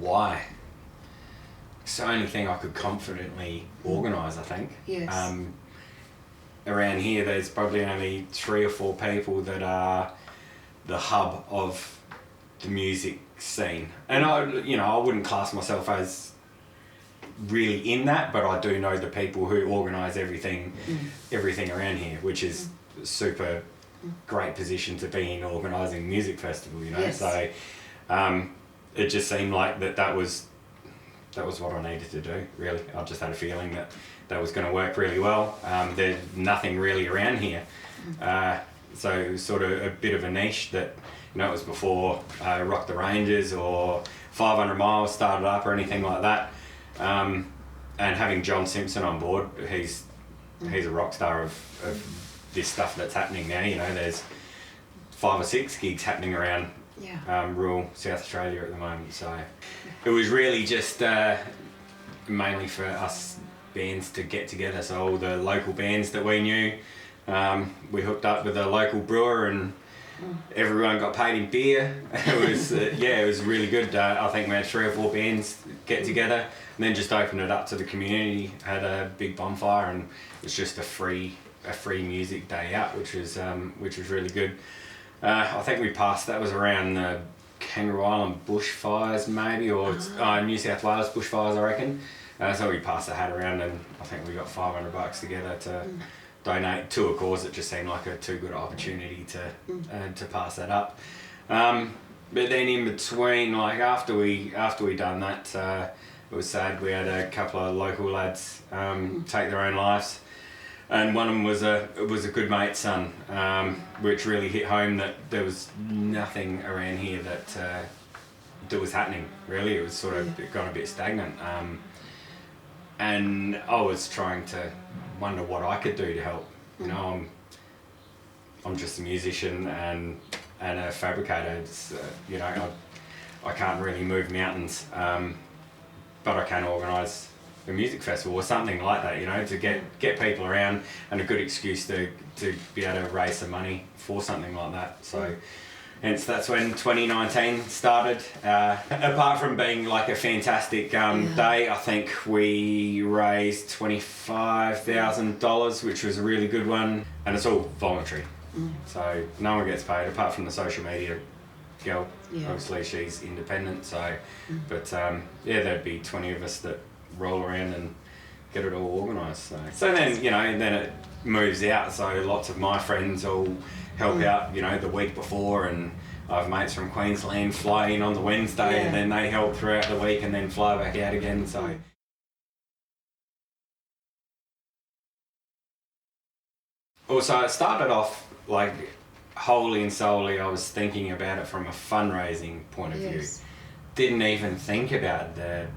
why. It's the only thing I could confidently organise, I think. Yes. Around here, there's probably only 3 or 4 people that are the hub of the music scene, and I wouldn't class myself as really in that, but I do know the people who organise everything around here, which is super great position to be in, organising music festival. Yes. So it just seemed like that was what I needed to do. Really, I just had a feeling that was going to work really well. There's nothing really around here, so it was sort of a bit of a niche that. It was before Rock the Rangers or 500 Miles started up or anything like that. And having John Simpson on board, he's a rock star of this stuff that's happening now. There's 5 or 6 gigs happening around rural South Australia at the moment. So it was really just mainly for us bands to get together. So all the local bands that we knew, we hooked up with a local brewer and everyone got paid in beer. It was it was really good. I think we had 3 or 4 bands get together and then just opened it up to the community, had a big bonfire, and it was just a free music day out, which was really good. I think we passed, that was around the Kangaroo Island bushfires maybe, or New South Wales bushfires, I reckon. So we passed the hat around, and I think we got $500 together to donate to a cause that just seemed like a too good opportunity to pass that up. But then in between, like after we done that, it was sad. We had a couple of local lads take their own lives, and one of them was a good mate's son, which really hit home that there was nothing around here that was happening. Really, it was sort of gone a bit stagnant, and I was trying to wonder what I could do to help. I'm just a musician and a fabricator. It's, I can't really move mountains, but I can organise a music festival or something like that. To get people around, and a good excuse to be able to raise some money for something like that. So. Hence, that's when 2019 started. Apart from being like a fantastic day, I think we raised $25,000, which was a really good one, and it's all voluntary. So no one gets paid apart from the social media girl. Obviously, she's independent. So, but there'd be 20 of us that roll around and get it all organised. So then then it moves out. So lots of my friends all help out, the week before, and I have mates from Queensland fly in on the Wednesday and then they help throughout the week and then fly back out again. So also it started off like wholly and solely I was thinking about it from a fundraising point of view. Didn't even think about the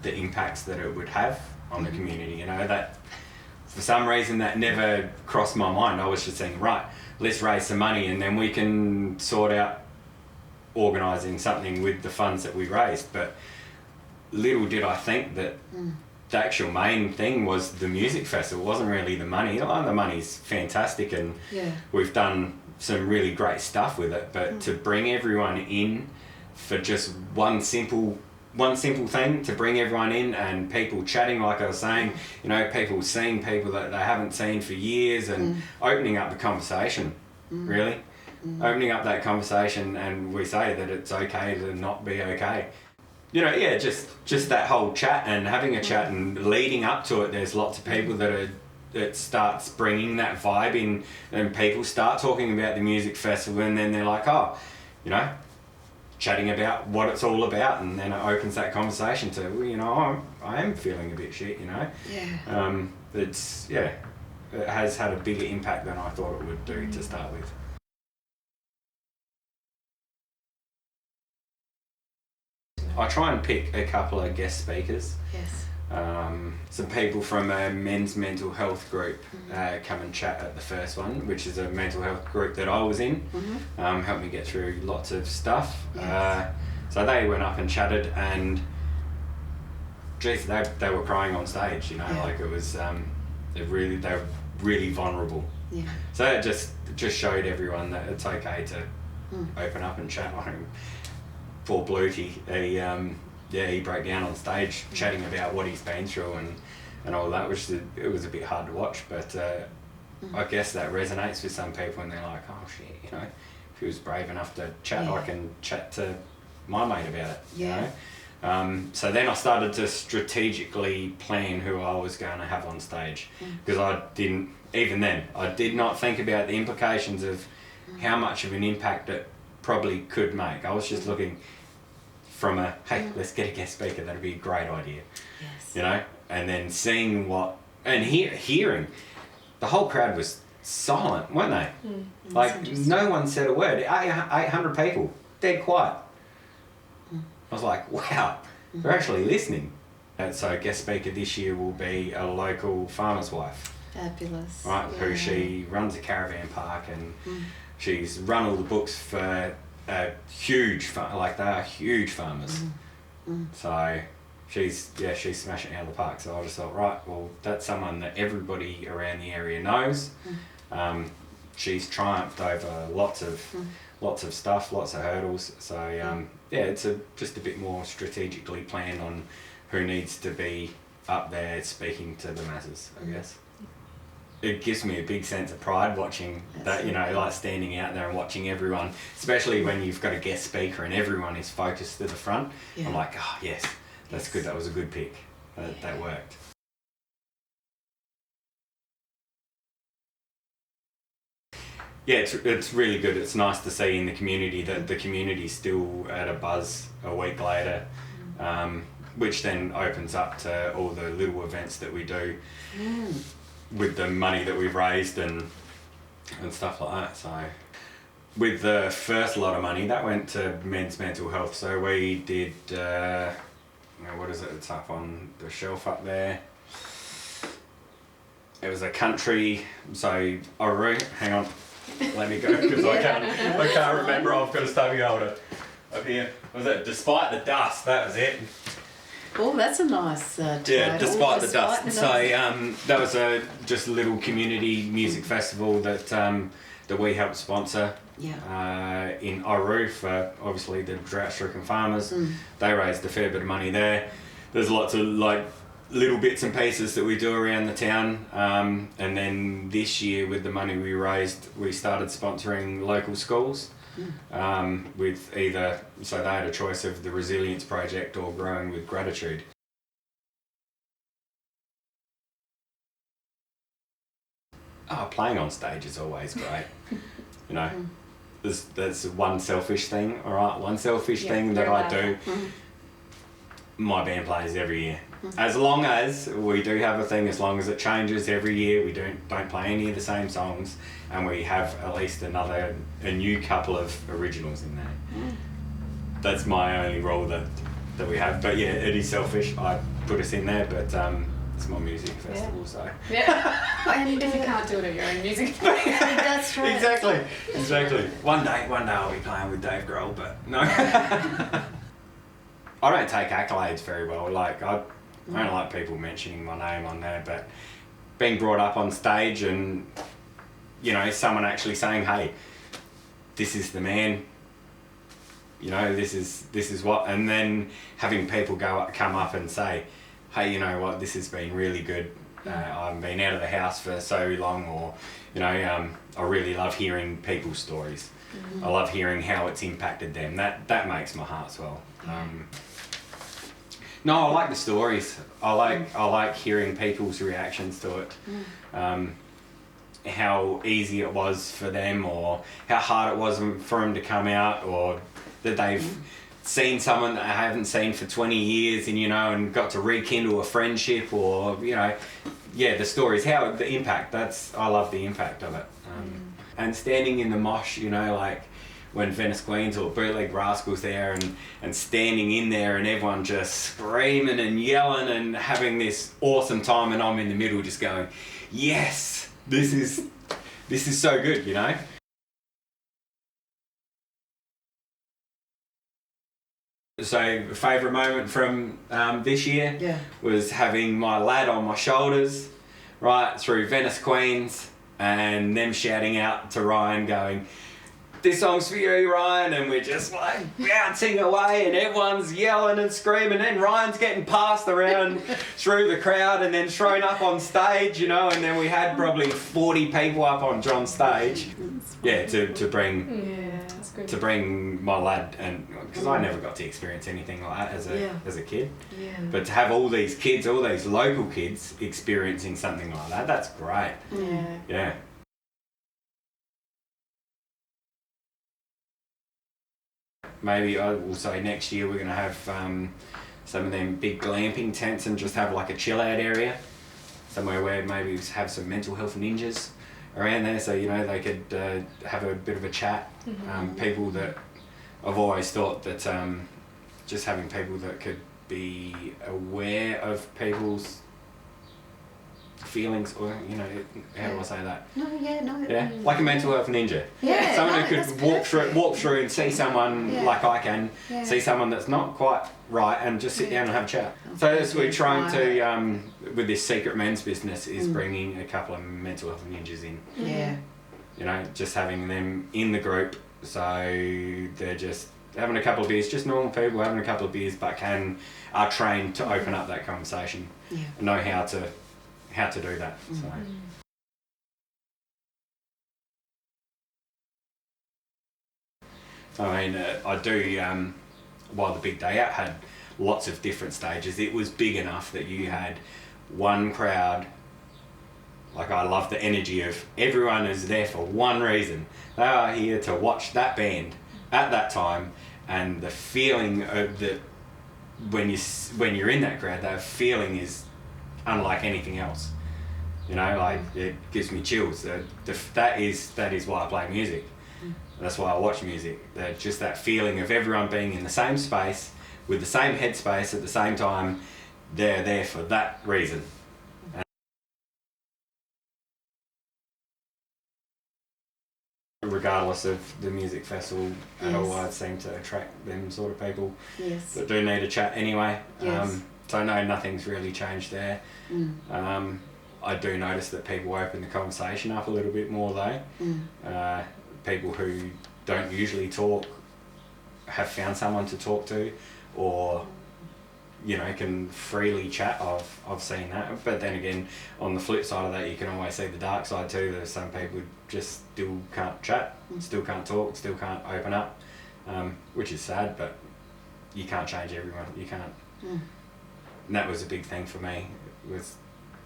impacts that it would have on the community. That for some reason that never crossed my mind. I was just thinking, right, let's raise some money and then we can sort out organising something with the funds that we raised. But little did I think that the actual main thing was the music festival. It wasn't really the money. The money's fantastic and we've done some really great stuff with it, but to bring everyone in for just one simple thing, to bring everyone in and people chatting, like I was saying, people seeing people that they haven't seen for years and opening up the conversation, really. Opening up that conversation, and we say that it's okay to not be okay. Just that whole chat and having a chat and leading up to it, there's lots of people that starts bringing that vibe in, and people start talking about the music festival, and then they're like, chatting about what it's all about, and then it opens that conversation to, I am feeling a bit shit, it has had a bigger impact than I thought it would do to start with. I try and pick a couple of guest speakers. Some people from a men's mental health group come and chat at the first one, which is a mental health group that I was in, helped me get through lots of stuff. So they went up and chatted, and geez, they were crying on stage, like it was, they were really vulnerable. So it just showed everyone that it's okay to open up and chat. Poor Bluty, he broke down on stage chatting about what he's been through and all that, which it was a bit hard to watch, but I guess that resonates with some people, and they're like, oh shit, you know, if he was brave enough to chat, I can chat to my mate about it. Yeah. You know? So then I started to strategically plan who I was going to have on stage, because I did not think about the implications of how much of an impact it probably could make. I was just looking from a, hey, let's get a guest speaker, that'd be a great idea. Yes. You know, and then seeing hearing, the whole crowd was silent, weren't they? Like, no one said a word. 800 people, dead quiet. I was like, wow, they're actually listening. And so guest speaker this year will be a local farmer's wife. Fabulous. Right, who she runs a caravan park, and she's run all the books for a huge like they are huge farmers. So she's smashing it out of the park. So I just thought, right, well, that's someone that everybody around the area knows. She's triumphed over lots of stuff, lots of hurdles. So it's just a bit more strategically planned on who needs to be up there speaking to the masses, I guess. It gives me a big sense of pride watching that, you know, like standing out there and watching everyone, especially when you've got a guest speaker and everyone is focused to the front. I'm like, oh yes, that's good, that was a good pick, that worked. Yeah, it's really good. It's nice to see in the community that the community's still at a buzz a week later, which then opens up to all the little events that we do with the money that we've raised and stuff like that. So with the first lot of money, that went to men's mental health. So we did, what is it? It's up on the shelf up there. It was a country, so hang on. Let me go, because I can't remember. I've got a stubby holder up here. Was it Despite the Dust? That was it. Oh, that's a nice title. Yeah, Despite the Dust. So that was just a little community music festival that we helped sponsor. In Oru for obviously the drought-stricken farmers. They raised a fair bit of money there. There's lots of like little bits and pieces that we do around the town, and then this year with the money we raised, we started sponsoring local schools with either, so they had a choice of the Resilience Project or Growing with Gratitude. Playing on stage is always great. You know, there's one selfish thing, alright, one selfish thing that I do. My band plays every year. As long as we do have a thing, as long as it changes every year, we don't play any of the same songs, and we have at least a new couple of originals in there. That's my only rule that we have. But yeah, it is selfish. I put us in there, but it's my music festival, so. And If you can't do it at your own music. that's right. Exactly. One day I'll be playing with Dave Grohl, but no. I don't take accolades very well. Like I don't like people mentioning my name on there, but being brought up on stage and, you know, someone actually saying, hey, this is the man, you know, this is what, and then having people come up and say, hey, you know what, this has been really good. I've been out of the house for so long, or, you know, I really love hearing people's stories. I love hearing how it's impacted them. That makes my heart swell. No, I like the stories. I like hearing people's reactions to it. How easy it was for them, or how hard it was for them to come out, or that they've seen someone that I haven't seen for 20 years and, you know, and got to rekindle a friendship, or, you know, the stories, how the impact, I love the impact of it. And standing in the mosh, you know, like when Venice Queens or Bootleg Rascals there, and standing in there and everyone just screaming and yelling and having this awesome time, and I'm in the middle just going, yes, this is so good, you know. So favourite moment from this year was having my lad on my shoulders right through Venice Queens, and them shouting out to Ryan going, this song's for you, Ryan, and we're just like bouncing away and everyone's yelling and screaming, and Ryan's getting passed around through the crowd and then thrown up on stage, you know, and then we had probably 40 people up on John's stage. Yeah, to bring my lad, and because I never got to experience anything like that as a kid. Yeah. But to have all these kids, all these local kids experiencing something like that, that's great. Yeah. Yeah. Maybe I will say next year we're going to have some of them big glamping tents and just have like a chill out area, somewhere where maybe we have some mental health ninjas around there, so you know they could have a bit of a chat. People that I've always thought that just having people that could be aware of people's feelings, or you know, how do I say that? No, Yeah, like a mental health ninja. Yeah, Someone who that's could perfect. walk through and see someone like I can, see someone that's not quite right, and just sit down and have a chat. So as we're trying to, with this secret men's business, is bringing a couple of mental health ninjas in. Yeah. You know, just having them in the group, so they're just having a couple of beers, just normal people having a couple of beers, but are trained to open up that conversation, know how to do that. So. I mean, I do, while the big day out had lots of different stages, it was big enough that you had one crowd. Like, I love the energy of everyone is there for one reason. They are here to watch that band at that time, and the feeling of that when you're in that crowd, that feeling is unlike anything else. You know, like, it gives me chills. That is why I play music. That's why I watch music. Just that feeling of everyone being in the same space, with the same headspace at the same time. They're there for that reason. Regardless of the music festival at all, I seem to attract them sort of people that do need a chat anyway. So no, nothing's really changed there. I do notice that people open the conversation up a little bit more though. People who don't usually talk have found someone to talk to, or you know, can freely chat. I've seen that, but then again, on the flip side of that, you can always see the dark side too. There's some people who just still can't chat, still can't talk, still can't open up, which is sad, but you can't change everyone. You can't. And that was a big thing for me, was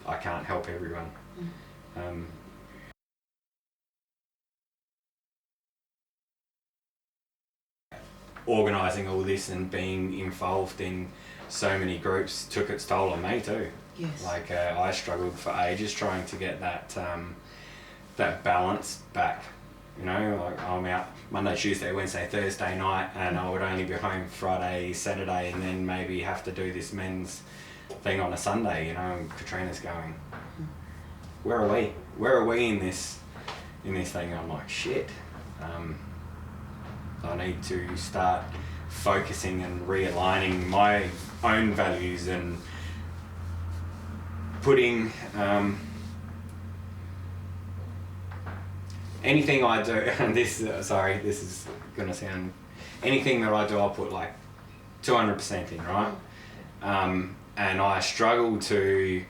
I can't help everyone. Organising all this and being involved in so many groups took its toll on me too. Like I struggled for ages trying to get that that balance back. You know, like I'm out Monday, Tuesday, Wednesday, Thursday night, and I would only be home Friday, Saturday, and then maybe have to do this men's thing on a Sunday. You know, and Katrina's going, where are we? Where are we in this thing? And I'm like, shit. I need to start focusing and realigning my own values and putting anything I do, and this is gonna sound, anything that I do, I'll put like 200% in, right? And I struggle to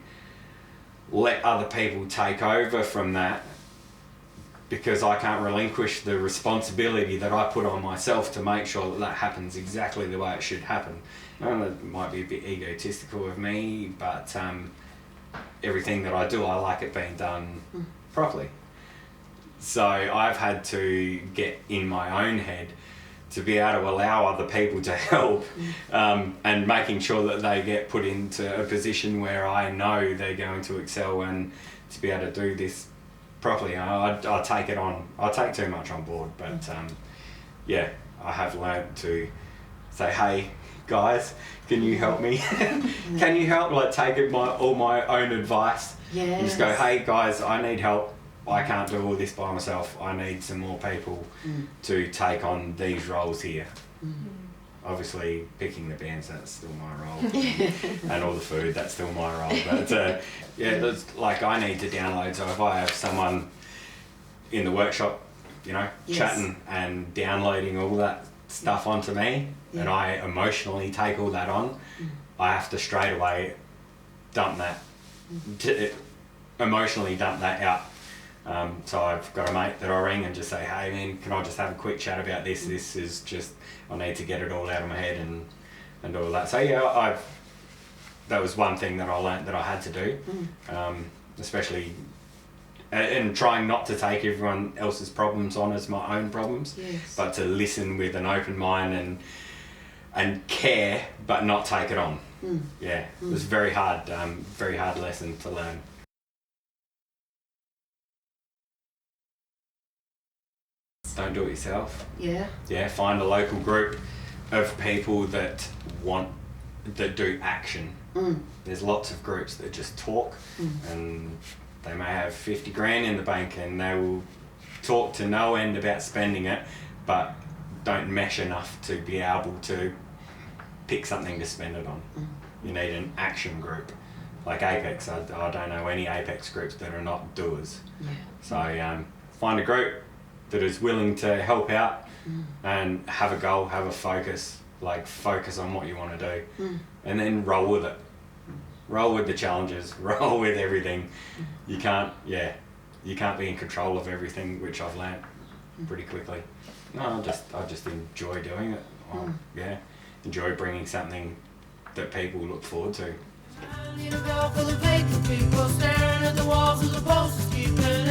let other people take over from that, because I can't relinquish the responsibility that I put on myself to make sure that that happens exactly the way it should happen. It might be a bit egotistical of me, but everything that I do, I like it being done properly. So I've had to get in my own head to be able to allow other people to help, and making sure that they get put into a position where I know they're going to excel, and to be able to do this properly. I take it on. I take too much on board, but yeah, I have learned to say, hey guys, can you help me? Can you help? Like, take all my own advice. And just go, hey guys, I need help. I can't do all this by myself. I need some more people to take on these roles here. Obviously, picking the bands, that's still my role. And all the food, that's still my role. But yeah, like, I need to download. So if I have someone in the workshop you know, Yes. chatting and downloading all that stuff onto me, and Yeah. I emotionally take all that on, I have to straight away dump that, emotionally dump that out. So I've got a mate that I ring and just say, hey man, can I just have a quick chat about this? This is just, I need to get it all out of my head and all that. So yeah, that was one thing that I learnt that I had to do, especially and trying not to take everyone else's problems on as my own problems, Yes. but to listen with an open mind and care, but not take it on. Yeah, it was very hard lesson to learn. Don't do it yourself. Yeah. Yeah, find a local group of people that do action. There's lots of groups that just talk, and they may have 50 grand in the bank and they will talk to no end about spending it, but don't mesh enough to be able to pick something to spend it on. You need an action group. Like Apex, I don't know any Apex groups that are not doers. Yeah. So find a group that is willing to help out and have a goal, have a focus, like focus on what you want to do, and then roll with it. Roll with the challenges, roll with everything. You can't be in control of everything, which I've learnt pretty quickly. No, I just enjoy doing it. Yeah, enjoy bringing something that people look forward to. I need a bell for the vacant people staring at the walls of the posters, keeping it